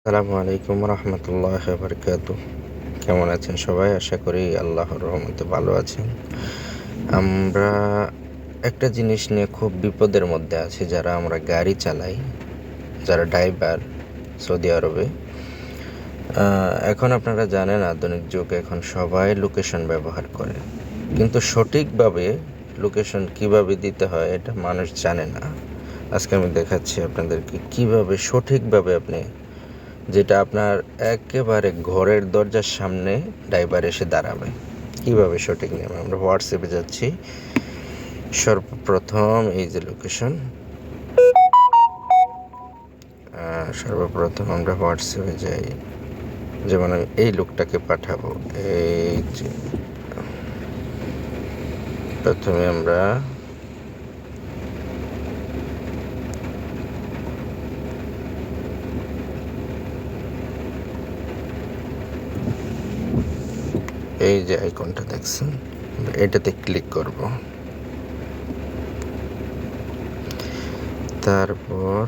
আসসালামু আলাইকুম রহমতুল্লাহ বারকাতু। কেমন আছেন সবাই? আশা করি আল্লাহর রহমতে ভালো আছেন। আমরা একটা জিনিস নিয়ে খুব বিপদের মধ্যে আছি, যারা আমরা গাড়ি চালাই, যারা ড্রাইভার সৌদি আরবে। এখন আপনারা জানেন আধুনিক যুগে এখন সবাই লোকেশন ব্যবহার করে, কিন্তু সঠিকভাবে লোকেশন কিভাবে দিতে হয় এটা মানুষ জানে না। আজকে আমি দেখাচ্ছি আপনাদেরকে কিভাবে সঠিকভাবে আপনি, যেটা আপনার একেবারে ঘরের দরজার সামনে ড্রাইভার এসে দাঁড়াবে, কীভাবে সঠিক নিয়ম। আমরা হোয়াটসঅ্যাপে যাচ্ছি। সর্বপ্রথম এই যে লোকেশন, সর্বপ্রথম আমরা হোয়াটসঅ্যাপে যাই। যেমন আমি এই লোকটাকে পাঠাবো, এই যে প্রথমে আমরা এই যে আইকনটা দেখছেন, এটাতে ক্লিক করব। তারপর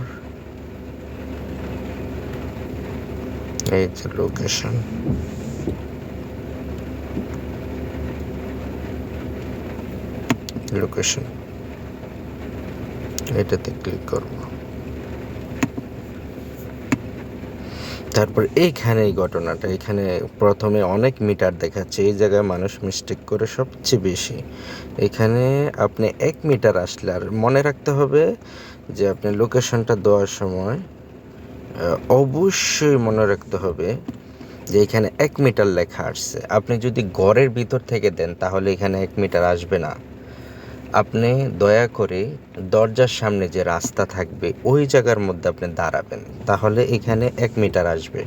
এই যে লোকেশন, এটাতে ক্লিক করব। তারপর এইখানে এই ঘটনাটা, এখানে প্রথমে অনেক মিটার দেখাচ্ছে, এই জায়গায় মানুষ মিস্টেক করে সবচেয়ে বেশি। এখানে আপনি 1 মিটার আসলে, আর মনে রাখতে হবে যে আপনি লোকেশনটা দেওয়ার সময় অবশ্যই মনে রাখতে হবে যে এখানে 1 মিটার লেখা আসছে। আপনি যদি ঘরের ভিতর থেকে দেন তাহলে এখানে 1 মিটার আসবে না। আপনি দয়া করে দরজার সামনে যে রাস্তা থাকবে ওই জায়গার মধ্যে আপনি দাঁড়াবেন, তাহলে এখানে 1 মিটার আসবে।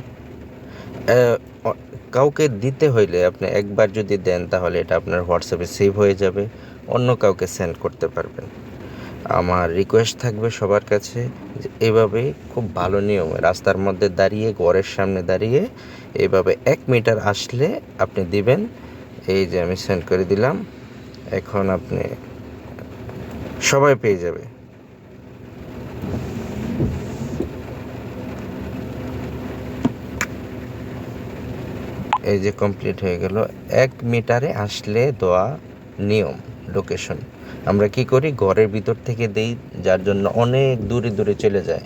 কাউকে দিতে হইলে আপনি একবার যদি দেন তাহলে এটা আপনার হোয়াটসঅ্যাপে সেভ হয়ে যাবে, অন্য কাউকে সেন্ড করতে পারবেন। আমার রিকোয়েস্ট থাকবে সবার কাছে যে এভাবে খুব ভালো নিয়মে রাস্তার মধ্যে দাঁড়িয়ে, ঘরের সামনে দাঁড়িয়ে এভাবে 1 মিটার আসলে আপনি দিবেন। এই যে আমি সেন্ড করে দিলাম, এখন আপনি সবাই পেয়ে যাবে। এই যে কমপ্লিট হয়ে গেল। 1 মিটারে আসলে দেওয়া নিয়ম লোকেশন। আমরা কি করি, ঘরের ভিতর থেকে দেই, যার জন্য অনেক দূরে দূরে চলে যায়।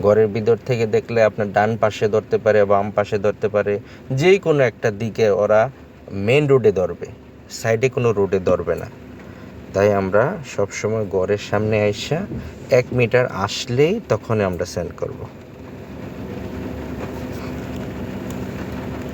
ঘরের ভিতর থেকে দেখলে আপনার ডান পাশে ধরতে পারে, বাম পাশে ধরতে পারে, যেই কোনো একটা দিকে ওরা মেন রোডে ধরবে, সাইডে কোনো রোডে ধরবে না। তাই আমরা সবসময় ঘরের সামনে আইসা 1 মিটার আসলেই তখনই আমরা সেন্ড করব।